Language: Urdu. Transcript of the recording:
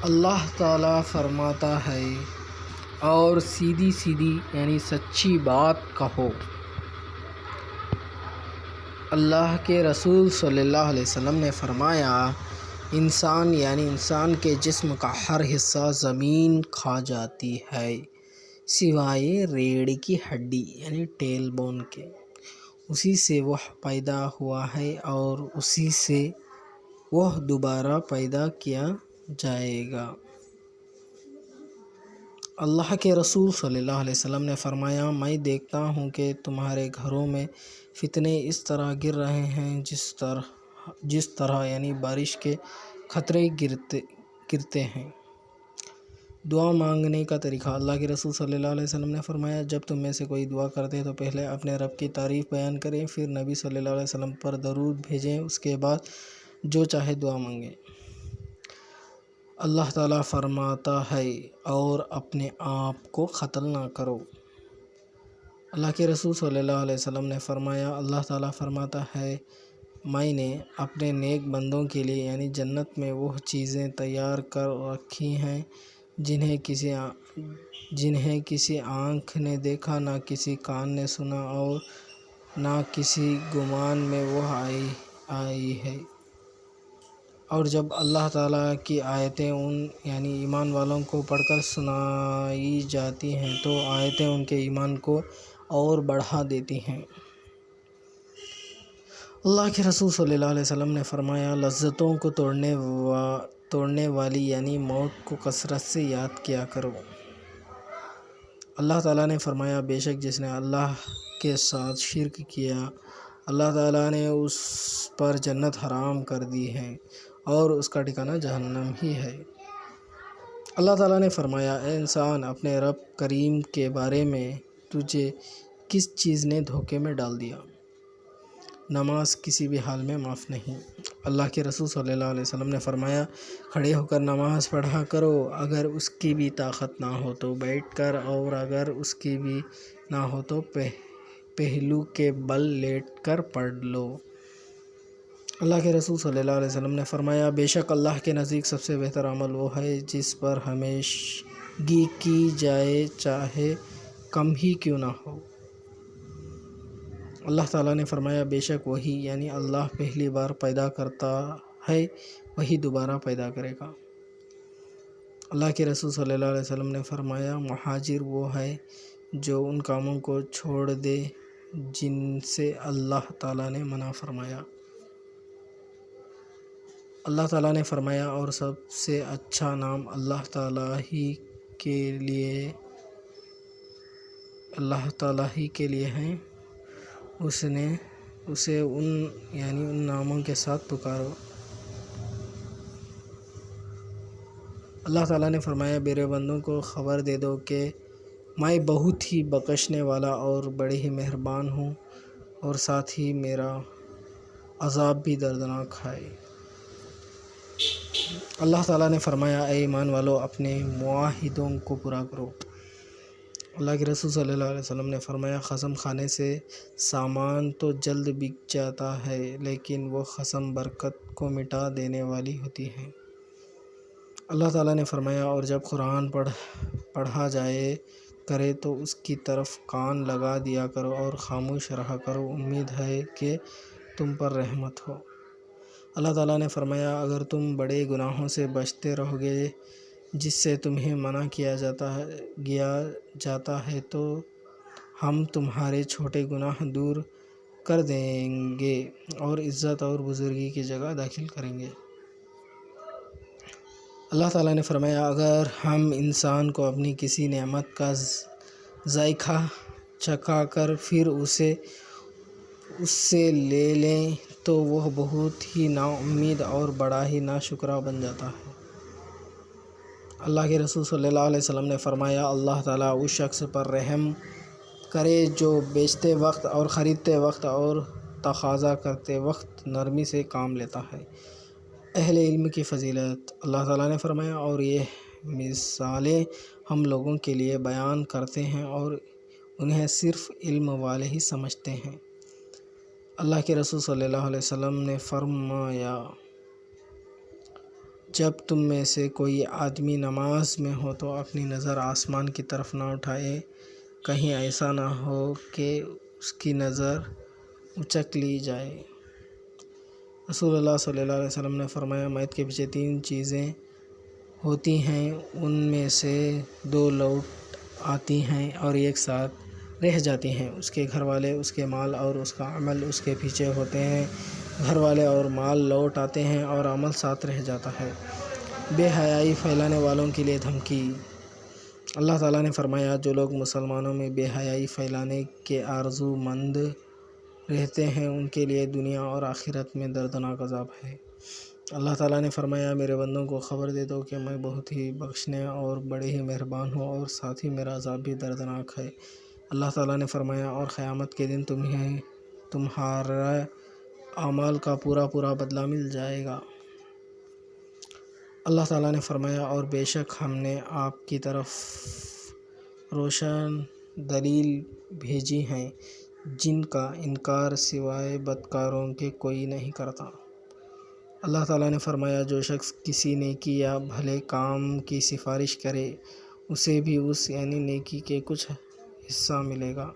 اللہ تعالیٰ فرماتا ہے اور سیدھی سیدھی یعنی سچی بات کہو۔ اللہ کے رسول صلی اللہ علیہ وسلم نے فرمایا انسان یعنی انسان کے جسم کا ہر حصہ زمین کھا جاتی ہے سوائے ریڑھ کی ہڈی یعنی ٹیل بون کے، اسی سے وہ پیدا ہوا ہے اور اسی سے وہ دوبارہ پیدا کیا جائے گا۔ اللہ کے رسول صلی اللہ علیہ وسلم نے فرمایا میں دیکھتا ہوں کہ تمہارے گھروں میں فتنے اس طرح گر رہے ہیں جس طرح یعنی بارش کے قطرے گرتے ہیں۔ دعا مانگنے کا طریقہ۔ اللہ کے رسول صلی اللہ علیہ وسلم نے فرمایا جب تم میں سے کوئی دعا کرتے تو پہلے اپنے رب کی تعریف بیان کریں، پھر نبی صلی اللہ علیہ وسلم پر درود بھیجیں، اس کے بعد جو چاہے دعا مانگیں۔ اللہ تعالیٰ فرماتا ہے اور اپنے آپ کو قتل نہ کرو۔ اللہ کے رسول صلی اللہ علیہ وسلم نے فرمایا اللہ تعالیٰ فرماتا ہے میں نے اپنے نیک بندوں کے لیے یعنی جنت میں وہ چیزیں تیار کر رکھی ہیں جنہیں کسی آنکھ نے دیکھا، نہ کسی کان نے سنا اور نہ کسی گمان میں وہ آئی ہے۔ اور جب اللہ تعالیٰ کی آیتیں ان یعنی ایمان والوں کو پڑھ کر سنائی جاتی ہیں تو آیتیں ان کے ایمان کو اور بڑھا دیتی ہیں۔ اللہ کے رسول صلی اللہ علیہ وسلم نے فرمایا لذتوں کو توڑنے والی یعنی موت کو کثرت سے یاد کیا کرو۔ اللہ تعالیٰ نے فرمایا بے شک جس نے اللہ کے ساتھ شرک کیا اللہ تعالیٰ نے اس پر جنت حرام کر دی ہے اور اس کا ٹھکانہ جہنم ہی ہے۔ اللہ تعالیٰ نے فرمایا اے انسان اپنے رب کریم کے بارے میں تجھے کس چیز نے دھوکے میں ڈال دیا؟ نماز کسی بھی حال میں معاف نہیں۔ اللہ کے رسول صلی اللہ علیہ وسلم نے فرمایا کھڑے ہو کر نماز پڑھا کرو، اگر اس کی بھی طاقت نہ ہو تو بیٹھ کر، اور اگر اس کی بھی نہ ہو تو پہلو کے بل لیٹ کر پڑھ لو۔ اللہ کے رسول صلی اللہ علیہ وسلم نے فرمایا بے شک اللہ کے نزدیک سب سے بہتر عمل وہ ہے جس پر ہمیشگی کی جائے چاہے کم ہی کیوں نہ ہو۔ اللہ تعالیٰ نے فرمایا بے شک وہی یعنی اللہ پہلی بار پیدا کرتا ہے وہی دوبارہ پیدا کرے گا۔ اللہ کے رسول صلی اللہ علیہ وسلم نے فرمایا مہاجر وہ ہے جو ان کاموں کو چھوڑ دے جن سے اللہ تعالیٰ نے منع فرمایا۔ اللہ تعالیٰ نے فرمایا اور سب سے اچھا نام اللہ تعالیٰ ہی کے لیے ہے، اسے ان ناموں کے ساتھ پکارو۔ اللہ تعالیٰ نے فرمایا میرے بندوں کو خبر دے دو کہ میں بہت ہی بخشنے والا اور بڑے ہی مہربان ہوں، اور ساتھ ہی میرا عذاب بھی دردناک ہے۔ اللہ تعالیٰ نے فرمایا اے ایمان والو اپنے معاہدوں کو پورا کرو۔ اللہ کے رسول صلی اللہ علیہ وسلم نے فرمایا قسم کھانے سے سامان تو جلد بک جاتا ہے لیکن وہ قسم برکت کو مٹا دینے والی ہوتی ہے۔ اللہ تعالیٰ نے فرمایا اور جب قرآن پڑھا جائے کرے تو اس کی طرف کان لگا دیا کرو اور خاموش رہا کرو، امید ہے کہ تم پر رحمت ہو۔ اللہ تعالیٰ نے فرمایا اگر تم بڑے گناہوں سے بچتے رہو گے جس سے تمہیں منع کیا جاتا ہے تو ہم تمہارے چھوٹے گناہ دور کر دیں گے اور عزت اور بزرگی کی جگہ داخل کریں گے۔ اللہ تعالیٰ نے فرمایا اگر ہم انسان کو اپنی کسی نعمت کا ذائقہ چکھا کر پھر اس سے لے لیں تو وہ بہت ہی نا امید اور بڑا ہی ناشکرا بن جاتا ہے۔ اللہ کے رسول صلی اللہ علیہ وسلم نے فرمایا اللہ تعالیٰ اس شخص پر رحم کرے جو بیچتے وقت اور خریدتے وقت اور تقاضا کرتے وقت نرمی سے کام لیتا ہے۔ اہل علم کی فضیلت۔ اللہ تعالیٰ نے فرمایا اور یہ مثالیں ہم لوگوں کے لیے بیان کرتے ہیں اور انہیں صرف علم والے ہی سمجھتے ہیں۔ اللہ کے رسول صلی اللہ علیہ وسلم نے فرمایا جب تم میں سے کوئی آدمی نماز میں ہو تو اپنی نظر آسمان کی طرف نہ اٹھائے، کہیں ایسا نہ ہو کہ اس کی نظر اچک لی جائے۔ رسول اللہ صلی اللہ علیہ وسلم نے فرمایا، میت کے پیچھے 3 چیزیں ہوتی ہیں، ان میں سے 2 لوٹ آتی ہیں اور ایک ساتھ رہ جاتی ہیں۔ اس کے گھر والے، اس کے مال اور اس کا عمل اس کے پیچھے ہوتے ہیں۔ گھر والے اور مال لوٹ آتے ہیں اور عمل ساتھ رہ جاتا ہے۔ بے حیائی پھیلانے والوں کے لیے دھمکی۔ اللہ تعالیٰ نے فرمایا، جو لوگ مسلمانوں میں بے حیائی پھیلانے کے آرزو مند رہتے ہیں ان کے لیے دنیا اور آخرت میں دردناک عذاب ہے۔ اللہ تعالیٰ نے فرمایا، میرے بندوں کو خبر دے دو کہ میں بہت ہی بخشنے اور بڑے ہی مہربان ہوں، اور ساتھ ہی میرا عذاب بھی دردناک ہے۔ اللہ تعالیٰ نے فرمایا، اور قیامت کے دن تمہیں تمہارے اعمال کا پورا بدلہ مل جائے گا۔ اللہ تعالیٰ نے فرمایا، اور بے شک ہم نے آپ کی طرف روشن دلیل بھیجی ہیں جن کا انکار سوائے بدکاروں کے کوئی نہیں کرتا۔ اللہ تعالیٰ نے فرمایا، جو شخص کسی نیکی یا بھلے کام کی سفارش کرے اسے بھی اس یعنی نیکی کے کچھ حصہ ملے گا۔